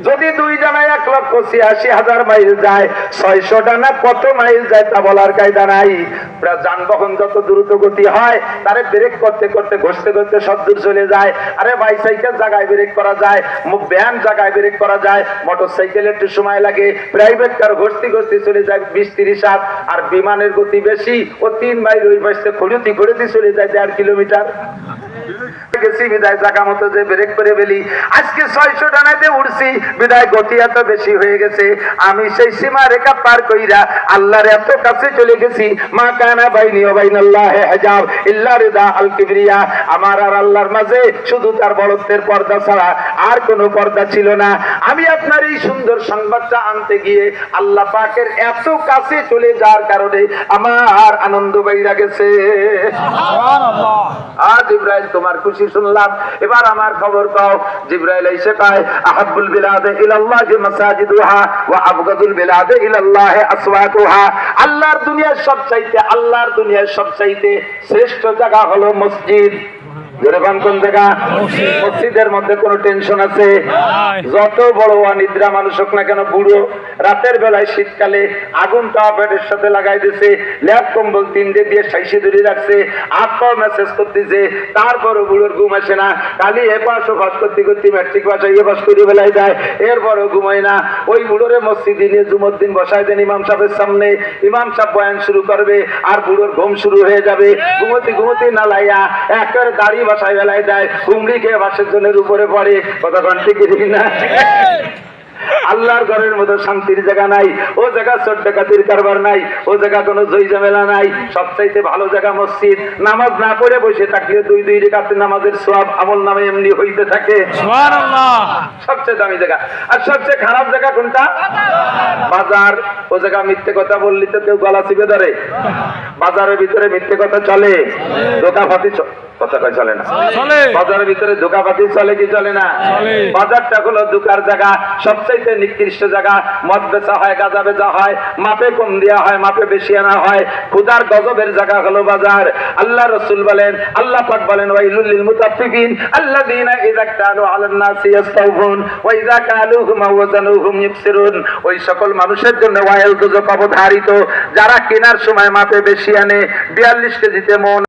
যদি 2 ডানায় 1,86,000 মাইল যায়, 600 ডানা কত মাইল যায় তা বলার কায়দা নাই। যানবাহন যত দ্রুত গতি হয় তারে ব্রেক করতে করতে ঘষতে ঘষতে সদ্দূর চলে যায়। আরে বাইসাইকেল জায়গায় ব্রেক করা যায়, ভ্যান জায়গায় ব্রেক করা যায়, মোটরসাইকেল একটু সময় লাগে, প্রাইভেট কার ঘষতে ঘষতে চলে যায় 20-30 হাত। আর বিমানের গতি বেশি, ও 3 মাইল ওই পাশে খড়ুতি খড়ুতি চলে যায় 1.5 কিলোমিটার। গেছি বিদায় জায়গা মতো যে ব্রেক করে ফেলি। আজকে 600 ডানাতে উঠছি বিদায় গতি এত বেশি হয়ে গেছে, আমি সেই সীমা রেখা পার কইরা আল্লাহর এত কাছে চলে গেছি। মা কানা বাইনি ওয়া বাইনাল্লাহি হিজাব ইল্লা রিদা আল কিবরিয়া, আমার আর আল্লাহর মাঝে শুধু তার বড়ত্বের পর্দা ছাড়া আর কোনো পর্দা ছিল না। আমি আপনার এই সুন্দর সংবাদটা আনতে গিয়ে আল্লাহ পাকের এত কাছে চলে যাওয়ার কারণে আমার আনন্দ বাইরা গেছে। সুবহানাল্লাহ। আজ ইব্রাহিম তোমার খুশি শুনলাম, এবার আমার খবর পাও। জিবরাইল এসে কয় আহাব্বুল বিলাদে ইলাল্লাহি মাসাজিদুহা ওয়া আবগাদুল বিলাদে ইলাল্লাহি আসওয়াকুহা। আল্লাহর দুনিয়ার সবচাইতে শ্রেষ্ঠ জায়গা হলো মসজিদ। কোন জায়গা? মসজিদের মধ্যে কোনো টেনশন আছে? যত বড় অনিদ্রা মানুষ হোক না কেন, বুড়ো রাতের বেলায় শীতকালে আগুনটা পেটের সাথে লাগাই দিছে, ল্যাপ কম্বল 3 দিয়ে সাইসে ধরে রাখছে, আত্মা মেসেজ করতেছে, তারপরও বুড়োর ঘুম আসে না। খালি এপাশ ওপাশ করতে করতে ম্যাট্রিক পাশে এপাশ করে বেলায় যায়, এরপরও ঘুমায় না। ওই বুড়োরে মসজিদে নিয়ে জুমুদ্দিন বসায় দেন ইমাম সাহেবের সামনে, ইমাম সাহেব বয়ান শুরু করবে আর বুড়োর ঘুম শুরু হয়ে যাবে। ঘুমতি ঘুমতি না লাইয়া একেবারে দাড়ি বাসায় বেলায় যায়, হুমড়ি খেয়ে বাসের জনের উপরে পড়ে। কথা ঠিক না? আল্লাহর ঘরের মতো শান্তির জায়গা নাই, ও জায়গা চোর ডাকাতির কারবার নাই, ও জায়গা কোনো জয় ঝামেলা নাই। সবচাইতে ভালো জায়গা মসজিদ। নামাজ না পড়ে বসে থাকলে 2 রাকাত নামাজের সওয়াব আমল নামে এমনি হইতে থাকে। সুবহানাল্লাহ। সবচেয়ে দামি জায়গা। আর সবচেয়ে খারাপ জায়গা কোনটা? বাজার। ও জায়গা মিথ্যে কথা বললি তো কেউ গলা চিপে ধরে। বাজারের ভিতরে মিথ্যে কথা চলে, ধোঁকাবাজি কথা কয় চলে না? বাজারের ভিতরে ধোঁকাবাজি চলে কি চলে না? বাজারটা হলো ধোঁকার জায়গা, সবচাইতে নিকৃষ্ট জায়গা। মদ বেচা হয়, গাঁজা বেচা হয়, মাপে কম দেওয়া হয়, মাপে বেশি আনা হয়। ক্ষুধার গজবের জায়গা হলো বাজার। আল্লাহ রাসূল বলেন, আল্লাহ পাক বলেন ওয়াইলুল লিল মুতাফফিফিন আল্লাযীনা ইযা কালু আলান নাসি ইস্তাওফুন ওয়া ইযা কালুহুম ওয়া ওয়াজানুহুম ইউকসিরুন। ওই সকল মানুষের জন্য ওয়াইল দুজক অবধারিত যারা কেনার সময় মাপে বেশি আনে, 42 কেজিতে মন